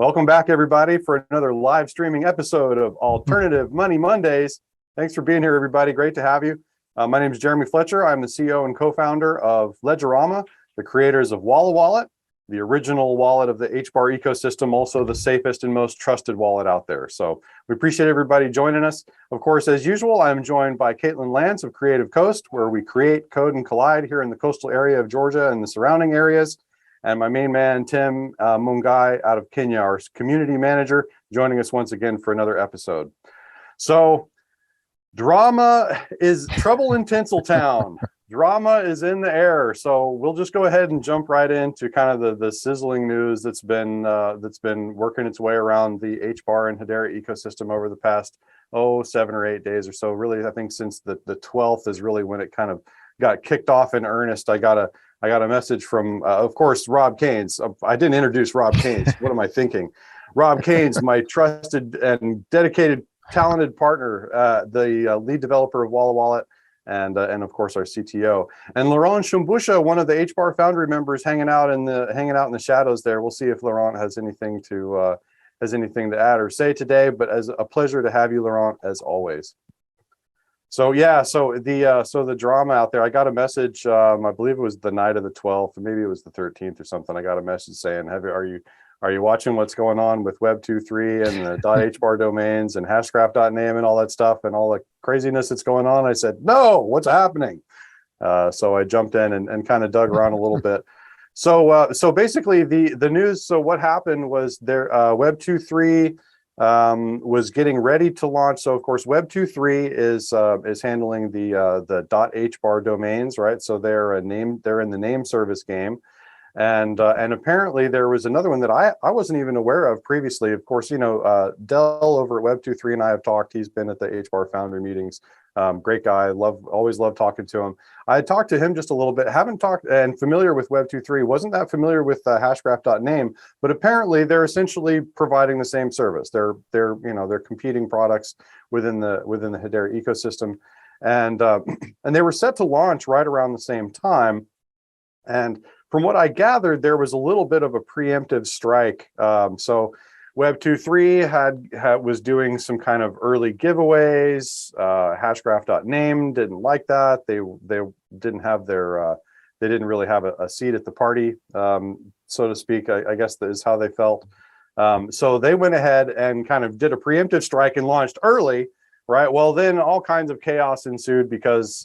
Welcome back, everybody, for another live streaming episode of Alternative Money Mondays. Thanks for being here, everybody. Great to have you. My name is Jeremy Fletcher. I'm the CEO and co-founder of Ledgerama, the creators of Walla Wallet, the original wallet of the Hbar ecosystem, also the safest and most trusted wallet out there. So we appreciate everybody joining us. Of course, as usual, I'm joined by Caitlin Lance of Creative Coast, where we create, code, and collide here in the coastal area of Georgia and the surrounding areas. And my main man, Tim Mungai out of Kenya, our community manager, joining us once again for another episode. So drama is trouble in Tinseltown. Drama is in the air. So we'll just go ahead and jump right into kind of the sizzling news that's been working its way around the Hbar and Hedera ecosystem over the past 7 or 8 days or so. Really, I think since the 12th is really when it kind of got kicked off in earnest. I got a message from, of course, Rob Keynes. I didn't introduce Rob Keynes. What am I thinking? Rob Keynes, my trusted and dedicated, talented partner, the lead developer of Walla Wallet, and of course our CTO, and Laurent Shumbusha, one of the Hbar Foundry members, hanging out in the shadows there. We'll see if Laurent has anything to add or say today. But as a pleasure to have you, Laurent, as always. So yeah, so the drama out there. I got a message. I believe it was the night of the 12th, or maybe it was the 13th or something. I got a message saying, "Are you watching what's going on with Web 2.3 and the .hbar domains and hashgraph.name and all that stuff and all the craziness that's going on?" I said, "No, what's happening?" So I jumped in and kind of dug around a little bit. So basically the news. So what happened was there Web 2.3. Was getting ready to launch. So of course, Web 2.3 is handling the .hbar domains, right? So they're in the name service game, and apparently there was another one that I wasn't even aware of previously. Of course, Dell over at Web 2.3 and I have talked. He's been at the Hbar Foundry meetings. Great guy. Always love talking to him. I had talked to him just a little bit. Haven't talked and familiar with Web 2.3. Wasn't that familiar with hashgraph.name, but apparently they're essentially providing the same service. They're competing products within the Hedera ecosystem, and they were set to launch right around the same time. And from what I gathered, there was a little bit of a preemptive strike. So Web 2.3 was doing some kind of early giveaways. Hashgraph.name didn't like that. They didn't have they didn't really have a seat at the party, so to speak. I guess that is how they felt. So they went ahead and kind of did a preemptive strike and launched early, right? Well, then all kinds of chaos ensued because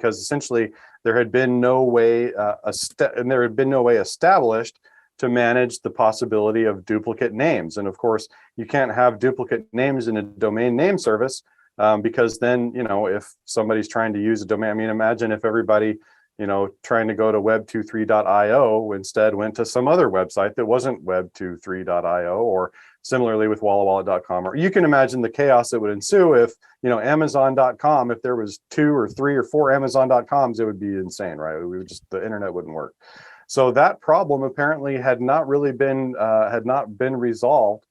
essentially there had been no way established to manage the possibility of duplicate names. And of course, you can't have duplicate names in a domain name service, because then, if somebody's trying to use a domain, I mean, imagine if everybody, trying to go to web23.io instead went to some other website that wasn't web23.io, or similarly with wallawallet.com. Or you can imagine the chaos that would ensue if, Amazon.com, if there was 2 or 3 or 4 Amazon.coms, it would be insane, right? The internet wouldn't work. So that problem apparently had not been resolved,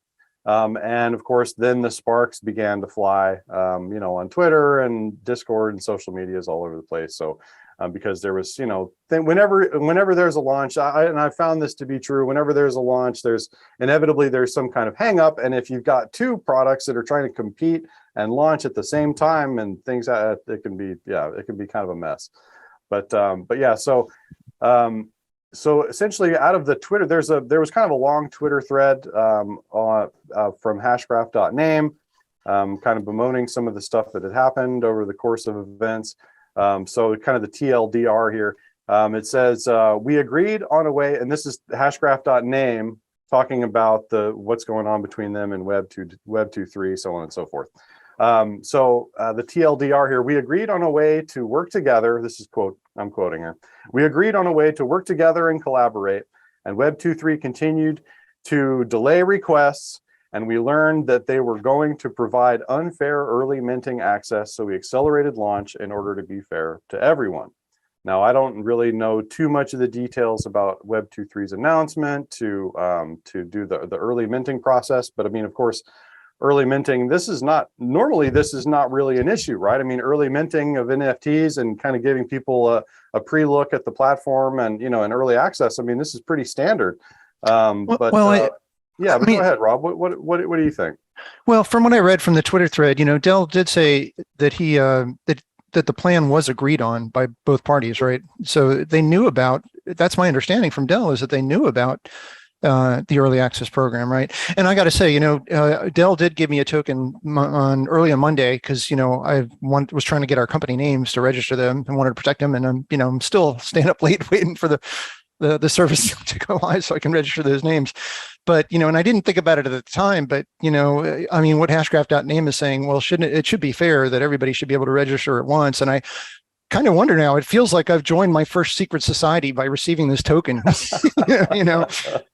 and of course, then the sparks began to fly, on Twitter and Discord and social medias all over the place. So because there was, whenever there's a launch, I found this to be true. Whenever there's a launch, there's inevitably some kind of hang up, and if you've got 2 products that are trying to compete and launch at the same time, and things, it can be kind of a mess. But yeah, so essentially, out of the Twitter, there was kind of a long Twitter thread from hashgraph.name, kind of bemoaning some of the stuff that had happened over the course of events. So kind of the TLDR here. It says, we agreed on a way, and this is hashgraph.name talking about what's going on between them and Web 2.3, so on and so forth. So the TLDR here, we agreed on a way to work together. This is I'm quoting her. We agreed on a way to work together and collaborate, and Web 2.3 continued to delay requests, and we learned that they were going to provide unfair early minting access, so we accelerated launch in order to be fair to everyone. Now, I don't really know too much of the details about Web 2.3's announcement to do the early minting process, but I mean, of course, early minting, this is not really an issue, right? I mean, early minting of NFTs and kind of giving people a pre-look at the platform and, an early access. I mean, this is pretty standard. Yeah, but go ahead, Rob. What do you think? Well, from what I read from the Twitter thread, Dell did say that he that the plan was agreed on by both parties, right? So they knew about. That's my understanding from Dell, is that they knew about the early access program, right? And I got to say, Dell did give me a token early on Monday because I was trying to get our company names to register them and wanted to protect them, and I'm still staying up late waiting for the service to go live so I can register those names. But and I didn't think about it at the time, but I mean, what hashgraph.name is saying, well, it should be fair that everybody should be able to register at once. And I kind of wonder now, it feels like I've joined my first secret society by receiving this token.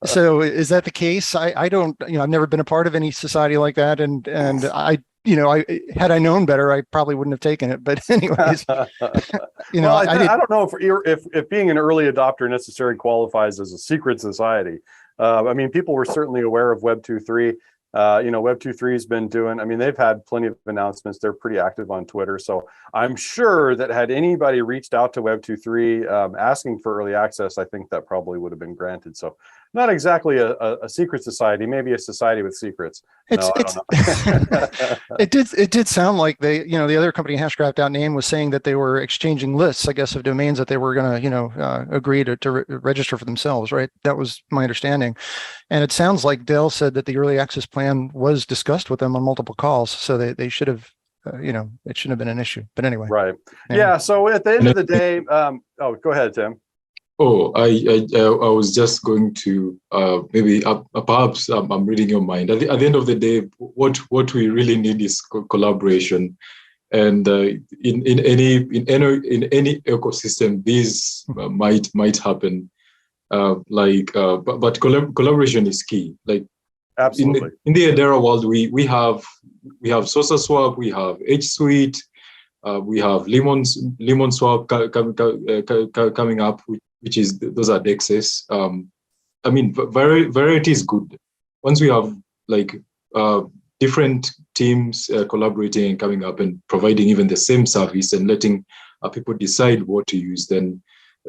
So is that the case? I don't, I've never been a part of any society like that. And I had I known better, I probably wouldn't have taken it. But anyways, well, I don't know if being an early adopter necessarily qualifies as a secret society. I mean, people were certainly aware of Web 2.3. Web 2.3 has been doing, I mean, they've had plenty of announcements. They're pretty active on Twitter. So I'm sure that had anybody reached out to Web 2.3 asking for early access, I think that probably would have been granted. So not exactly a secret society, maybe a society with secrets. I don't know. It did sound like they, the other company, hashgraph.name, was saying that they were exchanging lists, I guess, of domains that they were going to, agree to register for themselves, right? That was my understanding. And it sounds like Dell said that the early access plan was discussed with them on multiple calls, so they should have, it shouldn't have been an issue. But anyway. Right. Yeah. So at the end of the day, go ahead, Tim. Oh, I was just going to maybe perhaps I'm reading your mind. At the end of the day, what we really need is collaboration, and in any ecosystem, this might happen. But collaboration is key. Like absolutely in the Hedera world, we have Sosa Swap, we have H Suite, we have Lemon Swap coming up, which is those are DEXs. I mean, variety is good. Once we have different teams collaborating and coming up and providing even the same service and letting people decide what to use, then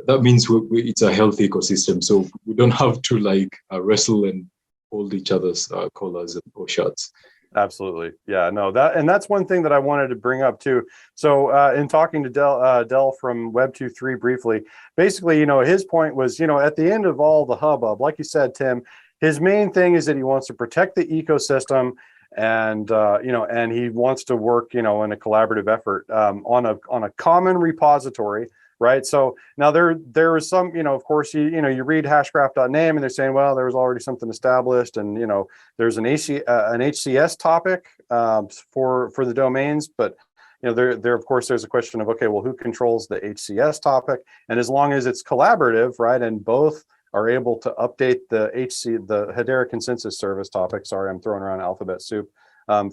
that means it's a healthy ecosystem. So we don't have to wrestle and hold each other's collars or shirts. Absolutely. Yeah, no, that's one thing that I wanted to bring up too. So in talking to Dell from Web 2.3 briefly, basically, his point was, at the end of all the hubbub, like you said, Tim, his main thing is that he wants to protect the ecosystem, and and he wants to work, in a collaborative effort on a common repository. Right. So now there is some, of course, you read hashgraph.name and they're saying, well, there was already something established, and, there's an HCS topic for the domains. But, there, of course, there's a question of, okay, well, who controls the HCS topic? And as long as it's collaborative, right, and both are able to update the Hedera consensus service topic. Sorry, I'm throwing around alphabet soup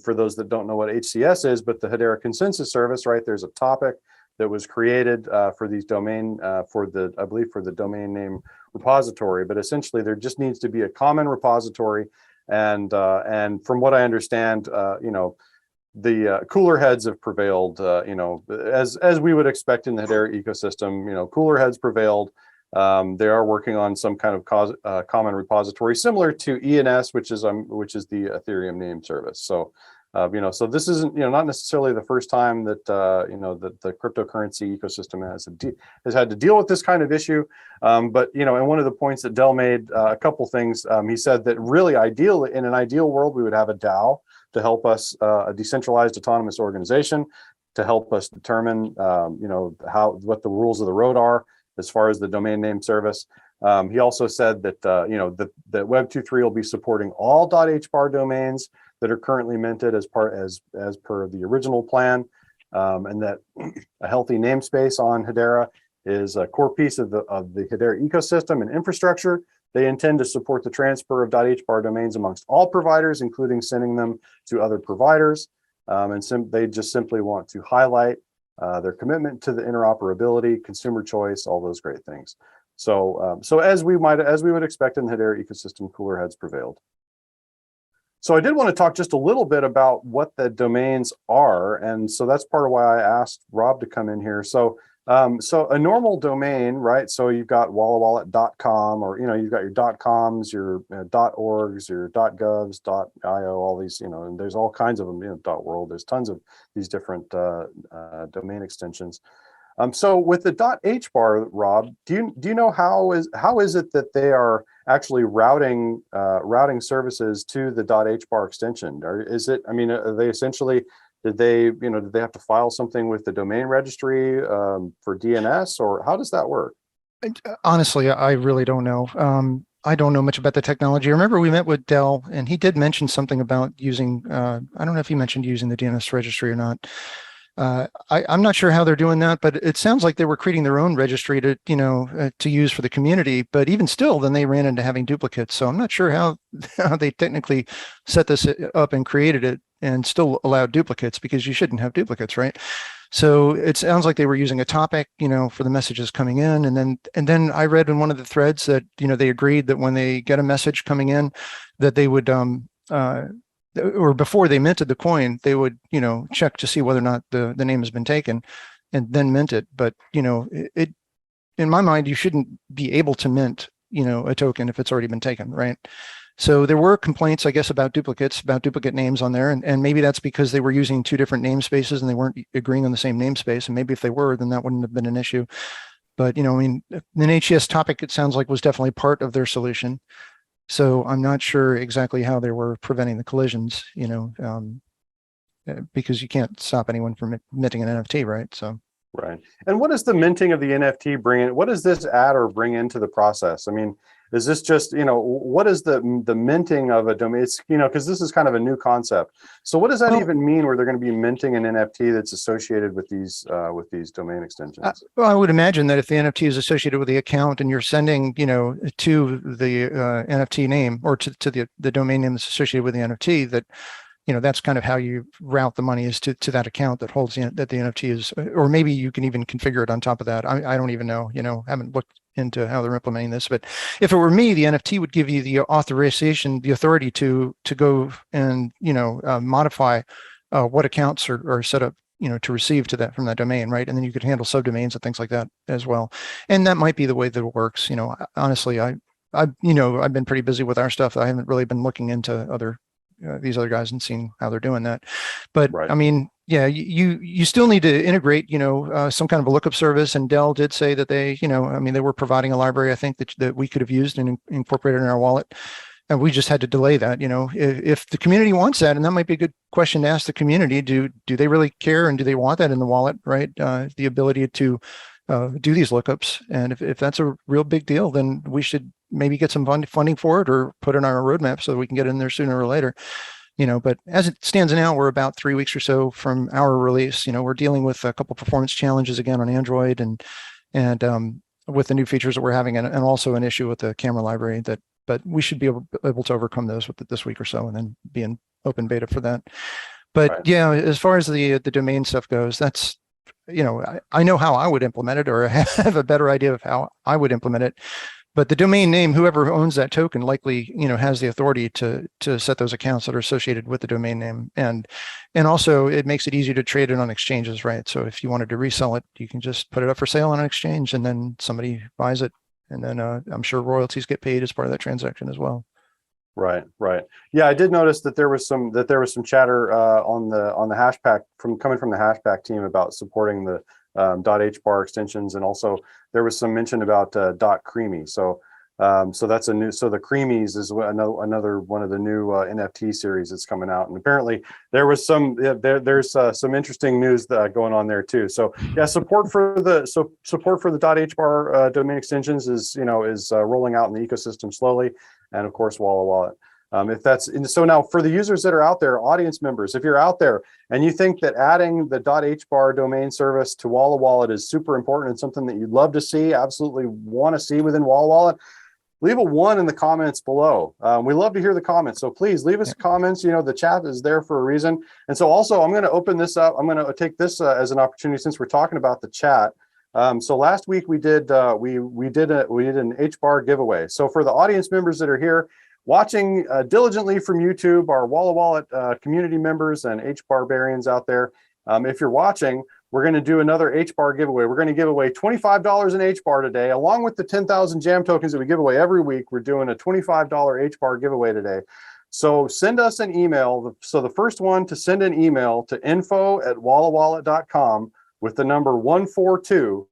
for those that don't know what HCS is, but the Hedera consensus service, right, there's a topic that was created for these domain for the domain name repository. But essentially, there just needs to be a common repository, and from what I understand, the cooler heads have prevailed. As we would expect in the Hedera ecosystem, cooler heads prevailed. They are working on some kind of common repository similar to ENS, which is the Ethereum name service. So. So this isn't, not necessarily the first time that, that the cryptocurrency ecosystem has had to deal with this kind of issue. But, and one of the points that Dell made, a couple things, he said that really in an ideal world, we would have a DAO to help us, a decentralized autonomous organization, to help us determine, what the rules of the road are as far as the domain name service. He also said that, that Web 2.3 will be supporting all .hbar domains that are currently minted as per the original plan, and that a healthy namespace on Hedera is a core piece of the Hedera ecosystem and infrastructure. They intend to support the transfer of .hbar domains amongst all providers, including sending them to other providers. They just simply want to highlight their commitment to the interoperability, consumer choice, all those great things. So, as we would expect in the Hedera ecosystem, cooler heads prevailed. So I did want to talk just a little bit about what the domains are. And so that's part of why I asked Rob to come in here. So So a normal domain, right? So you've got wallawallet.com, or, you've got your .coms, your .orgs, your .govs, .io, all these, and there's all kinds of them, .world, there's tons of these different domain extensions. So with the .hbar, Rob, do you know how is it that they are actually routing services to the .hbar extension? Or is it, are they essentially, did they have to file something with the domain registry for DNS, or how does that work? Honestly, I really don't know. I don't know much about the technology. I remember we met with Dell, and he did mention something about using, I don't know if he mentioned using the DNS registry or not. I'm not sure how they're doing that, but it sounds like they were creating their own registry to, to use for the community. But even still, then they ran into having duplicates. So I'm not sure how they technically set this up and created it and still allowed duplicates, because you shouldn't have duplicates, right? So it sounds like they were using a topic, for the messages coming in, and then I read in one of the threads that they agreed that when they get a message coming in, that they would or before they minted the coin, they would, check to see whether or not the name has been taken, and then mint it. But, it in my mind, you shouldn't be able to mint, a token if it's already been taken, right? So there were complaints, I guess, about duplicate names on there. And maybe that's because they were using two different namespaces and they weren't agreeing on the same namespace. And maybe if they were, then that wouldn't have been an issue. But, an HES topic, it sounds like, was definitely part of their solution. So I'm not sure exactly how they were preventing the collisions, because you can't stop anyone from minting an NFT, right? So. Right. And what does the minting of the NFT bring in? What does this add or bring into the process? Is this just, what is the minting of a domain? It's, because this is kind of a new concept. So what does that even mean, where they're going to be minting an NFT that's associated with these domain extensions? Well, I would imagine that if the NFT is associated with the account and you're sending, to the NFT name, or to the domain name that's associated with the NFT, that that's kind of how you route the money, is to that account that holds that the NFT is, or maybe you can even configure it on top of that. I don't even know, haven't looked into how they're implementing this. But if it were me, the NFT would give you the authorization, the authority to go and, modify what accounts are set up, to receive from that domain, right? And then you could handle subdomains and things like that as well. And that might be the way that it works. Honestly, I've been pretty busy with our stuff. I haven't really been looking into these other guys and seeing how they're doing that. But right. Yeah, you still need to integrate, some kind of a lookup service. And Dell did say that they, they were providing a library, I think, that we could have used and incorporated in our wallet. And we just had to delay that. If the community wants that, and that might be a good question to ask the community, do they really care, and do they want that in the wallet, right? The ability to do these lookups. And if that's a real big deal, then we should maybe get some funding for it, or put it on our roadmap so that we can get in there sooner or later. But as it stands now, we're about 3 weeks or so from our release. We're dealing with a couple performance challenges again on Android, and with the new features that we're having, and also an issue with the camera library but we should be able to overcome those with it this week or so, and then be in open beta for that. But right. Yeah, as far as the domain stuff goes, that's, I know how I would implement it, or I have a better idea of how I would implement it. But the domain name, whoever owns that token, likely, has the authority to set those accounts that are associated with the domain name. And also it makes it easier to trade it on exchanges, right? So if you wanted to resell it, you can just put it up for sale on an exchange, and then somebody buys it. And then I'm sure royalties get paid as part of that transaction as well. Right. Yeah, I did notice that there was some chatter on the hashpack coming from the hashpack team about supporting the .hbar extensions, and also there was some mention about .creamy. So that's a new. So the creamies is another one of the new NFT series that's coming out, and apparently there was there's some interesting news going on there too. So yeah, support for the .hbar domain extensions is rolling out in the ecosystem slowly, and of course Walla Wallet. So now for the users that are out there, audience members, if you're out there and you think that adding the .hbar domain service to Walla Wallet is super important and something that you'd love to see, absolutely want to see within Walla Wallet, leave a 1 in the comments below. We love to hear the comments. So please leave us comments. The chat is there for a reason. And so also I'm going to open this up. I'm going to take this as an opportunity, since we're talking about the chat. So last week we did an Hbar giveaway. So for the audience members that are here, watching diligently from YouTube, our Walla Wallet community members and Hbarbarians out there, if you're watching, we're going to do another Hbar giveaway. We're going to give away $25 in Hbar today, along with the 10,000 jam tokens that we give away every week. We're doing a $25 Hbar giveaway today. So send us an email. So the first one to send an email to info@wallawallet.com with the number 142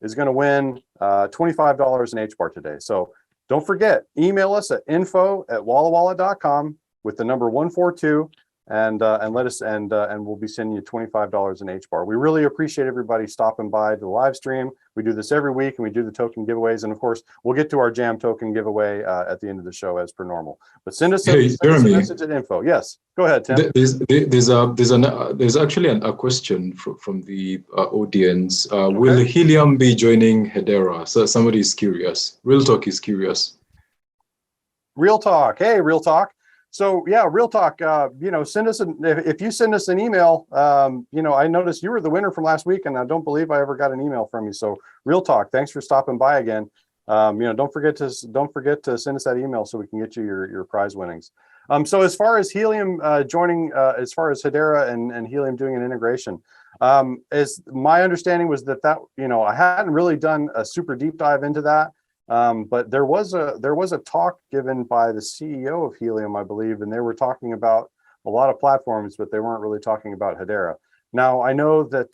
is going to win $25 in Hbar today. So don't forget, email us at info@wallawallet.com with the number 142 and let us and we'll be sending you $25 in Hbar. We really appreciate everybody stopping by the live stream. We do this every week and we do the token giveaways, and of course we'll get to our jam token giveaway at the end of the show as per normal. But send us a message at info. Yes, go ahead, Tim. There's actually a question from the audience. Okay. Will Helium be joining Hedera? So somebody is curious. Real Talk is curious. Real Talk. Hey, Real Talk. So yeah, Real Talk, send us if you send us an email, I noticed you were the winner from last week and I don't believe I ever got an email from you. So Real Talk, thanks for stopping by again. Don't forget to send us that email so we can get you your prize winnings. So as far as Helium joining, as far as Hedera and Helium doing an integration, as my understanding was that I hadn't really done a super deep dive into that. But there was a talk given by the CEO of Helium, I believe, and they were talking about a lot of platforms, but they weren't really talking about Hedera. Now I know that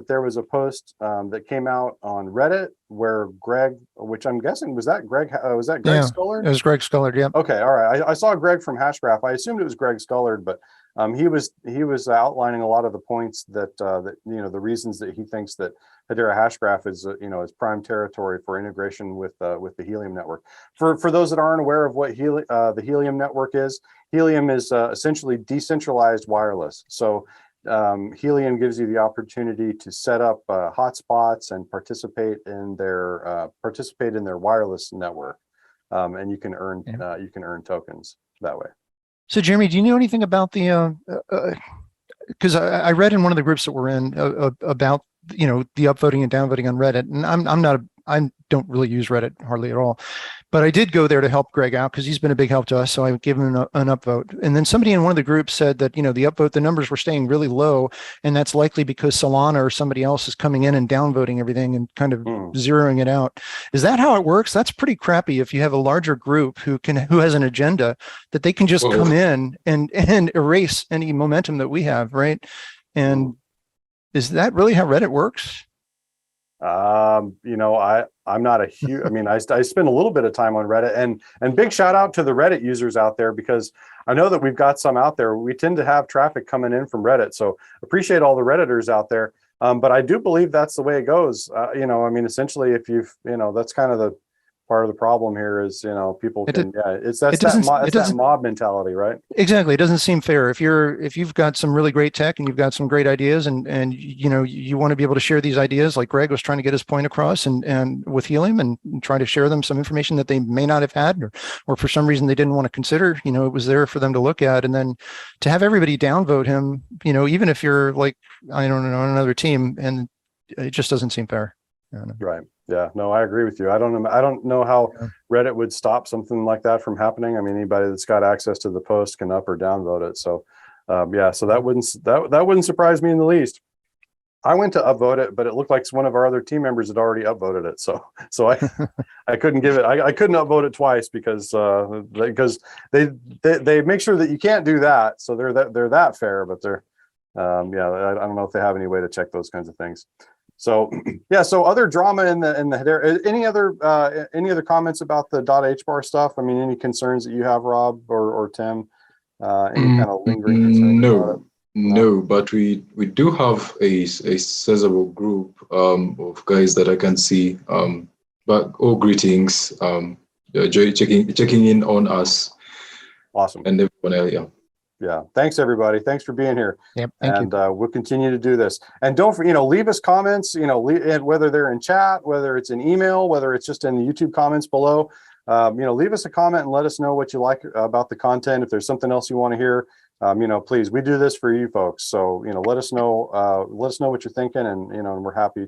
there was a post that came out on Reddit where Greg, which I'm guessing was that Greg Scullard? It was Greg Scullard. Yeah. Okay, all right. I saw Greg from Hashgraph. I assumed it was Greg Scullard, but he was outlining a lot of the points that the reasons that he thinks that Hedera Hashgraph is is prime territory for integration with the Helium network. For those that aren't aware of what the Helium network is, Helium is essentially decentralized wireless. So Helium gives you the opportunity to set up hotspots and participate in their wireless network, and you can earn tokens that way. So Jeremy, do you know anything about the? Because I read in one of the groups that we're in about the upvoting and downvoting on Reddit, and I don't really use Reddit hardly at all, but I did go there to help Greg out because he's been a big help to us. So I gave him an upvote, and then somebody in one of the groups said that the upvote, the numbers were staying really low, and that's likely because Solana or somebody else is coming in and downvoting everything and kind of zeroing it out. Is that how it works? That's pretty crappy if you have a larger group who has an agenda that they can just come in and erase any momentum that we have, right? And is that really how Reddit works? I'm not a huge, I spend a little bit of time on Reddit, and big shout out to the Reddit users out there, because I know that we've got some out there. We tend to have traffic coming in from Reddit. So appreciate all the Redditors out there. But I do believe that's the way it goes. Essentially if that's kind of the part of the problem here is, people can, it's that mob mentality, right? Exactly. It doesn't seem fair. If you've got some really great tech and you've got some great ideas and you want to be able to share these ideas, like Greg was trying to get his point across and with Helium and try to share them some information that they may not have had or for some reason they didn't want to consider, it was there for them to look at. And then to have everybody downvote him, even if you're like, I don't know, on another team, and it just doesn't seem fair. Right. Yeah, no, I agree with you. I don't know how Reddit would stop something like that from happening. Anybody that's got access to the post can up or downvote it. So, so that wouldn't surprise me in the least. I went to upvote it, but it looked like one of our other team members had already upvoted it. So I couldn't give it. I couldn't upvote it twice because they make sure that you can't do that. So they're that fair, but they're I don't know if they have any way to check those kinds of things. So so other drama in the Hedera. Any other comments about the .hbar stuff? Any concerns that you have, Rob or Tim? Any kind of lingering concerns? No, but we do have a sizable group of guys that I can see. But all greetings, checking in on us. Awesome. And everyone else, Yeah, thanks everybody. Thanks for being here. Yep, and we'll continue to do this. And don't leave us comments. Whether they're in chat, whether it's in email, whether it's just in the YouTube comments below. Leave us a comment and let us know what you like about the content. If there's something else you want to hear, Please, we do this for you folks. So, let us know what you're thinking, and, and we're happy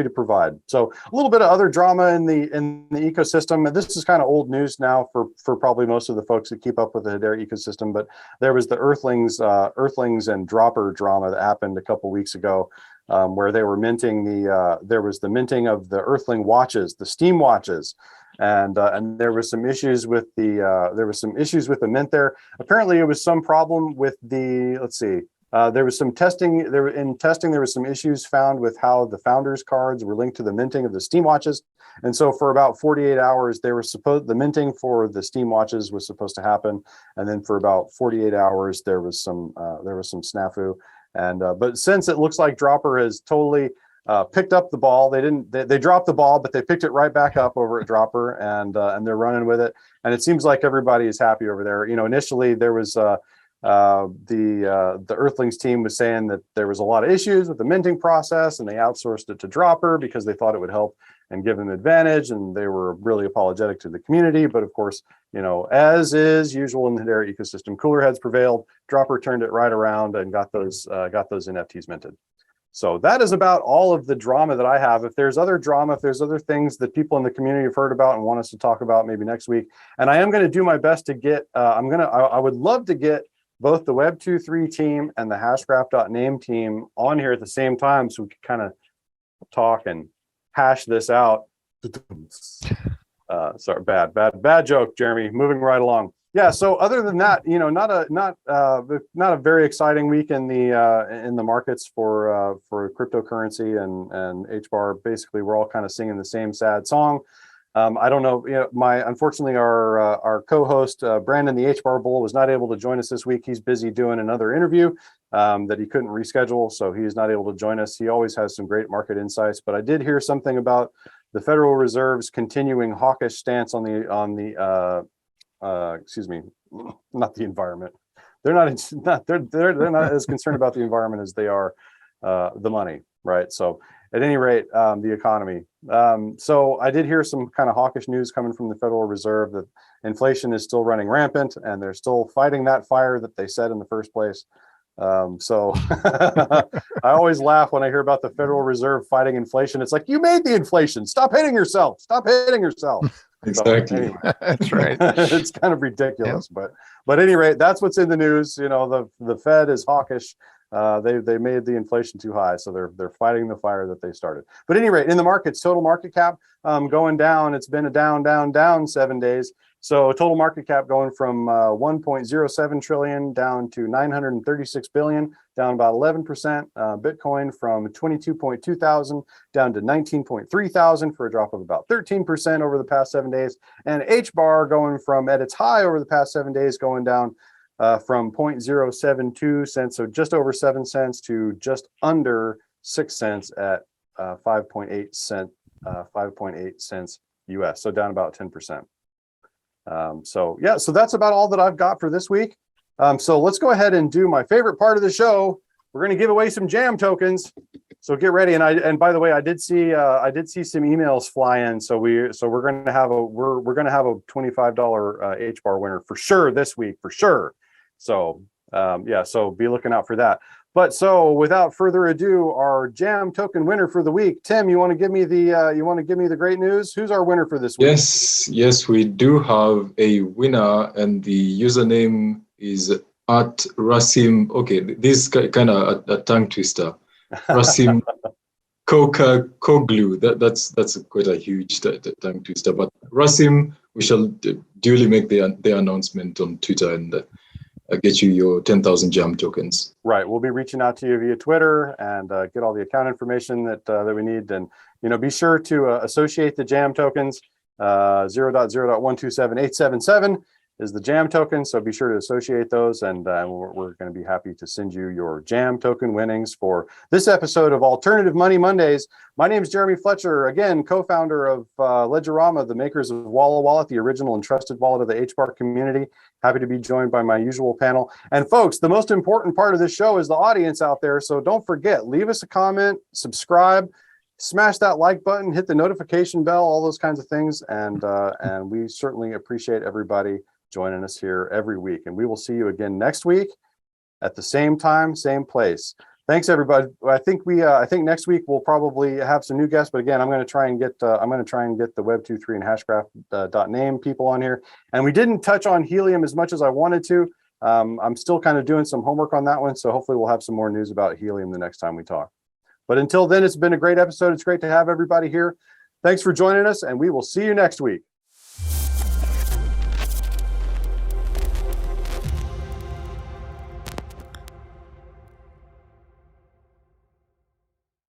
to provide. So a little bit of other drama in the ecosystem. This is kind of old news now for probably most of the folks that keep up with the Hbar ecosystem, but there was the Earthlings and Dropper drama that happened a couple weeks ago, where they were minting there was the minting of the Earthling watches, the Steam watches. And there was some issues with the mint there. Apparently it was some problem with there was some testing. There was some issues found with how the founders cards were linked to the minting of the Steam watches. And so for about 48 hours, the minting for the Steam watches was supposed to happen. And then for about 48 hours, there was some snafu. And but since it looks like Dropper has totally picked up the ball, they dropped the ball, but they picked it right back up over at Dropper, and they're running with it. And it seems like everybody is happy over there. Initially there was the Earthlings team was saying that there was a lot of issues with the minting process, and they outsourced it to Dropper because they thought it would help and give them advantage, and they were really apologetic to the community. But of course, as is usual in the Hbar ecosystem, cooler heads prevailed. Dropper turned it right around and got those NFTs minted. So that is about all of the drama that I have. If there's other drama, if there's other things that people in the community have heard about and want us to talk about maybe next week, and I am going to do my best to get, I would love to get both the Web2.3 team and the hashgraph.name team on here at the same time, so we could kind of talk and hash this out. Sorry, bad joke, Jeremy. Moving right along. Yeah. So other than that, not a very exciting week in the markets for cryptocurrency and Hbar. Basically, we're all kind of singing the same sad song. I don't know. Unfortunately, our co-host Brandon, the Hbar Bull, was not able to join us this week. He's busy doing another interview that he couldn't reschedule, so he's not able to join us. He always has some great market insights, but I did hear something about the Federal Reserve's continuing hawkish stance on the excuse me, not the environment. They're not as concerned about the environment as they are the money, right? So at any rate, the economy. So I did hear some kind of hawkish news coming from the Federal Reserve that inflation is still running rampant, and they're still fighting that fire that they set in the first place. So I always laugh when I hear about the Federal Reserve fighting inflation. It's like, you made the inflation. Stop hitting yourself. Stop hitting yourself. Exactly. So, anyway. That's right. It's kind of ridiculous, but at any rate, that's what's in the news. The Fed is hawkish. They made the inflation too high, so they're fighting the fire that they started. But at any rate, in the markets, total market cap going down. It's been a down 7 days. So total market cap going from 1.07 trillion down to 936 billion, down about 11%. Bitcoin from 22.2 thousand down to 19.3 thousand for a drop of about 13% over the past 7 days. And Hbar going from at its high over the past 7 days, going down from 0.072 cents, so just over 7 cents, to just under 6 cents at 5.8 cents US. So down about 10%. So that's about all that I've got for this week. So let's go ahead and do my favorite part of the show. We're going to give away some jam tokens. So get ready. And by the way, I did see some emails fly in. So we're going to have a $25 Hbar winner for sure this week, for sure. So so be looking out for that. But so without further ado, our jam token winner for the week. Tim, you want to give me the great news? Who's our winner for this week? Yes, we do have a winner, and the username is at Rasim. Okay, this is kind of a tongue twister. Rasim Koglu. That's quite a huge tongue twister. But Rasim, we shall duly make the announcement on Twitter and get you your 10,000 jam tokens. Right. We'll be reaching out to you via Twitter and get all the account information that we need. And, be sure to associate the jam tokens. 0.0.127877 is the jam token. So be sure to associate those. And we're going to be happy to send you your jam token winnings for this episode of Alternative Money Mondays. My name is Jeremy Fletcher, again, co-founder of Ledgerama, the makers of Walla Wallet, the original and trusted wallet of the Hbar community. Happy to be joined by my usual panel. And folks, the most important part of this show is the audience out there. So don't forget, leave us a comment, subscribe, smash that like button, hit the notification bell, all those kinds of things. And we certainly appreciate everybody joining us here every week. And we will see you again next week at the same time, same place. Thanks, everybody. I think next week we'll probably have some new guests, but again, I'm going to try and get the Web2.3 and Hashgraph .name people on here. And we didn't touch on helium as much as I wanted to. I'm still kind of doing some homework on that one, so hopefully we'll have some more news about helium the next time we talk. But until then, it's been a great episode. It's great to have everybody here. Thanks for joining us, and we will see you next week.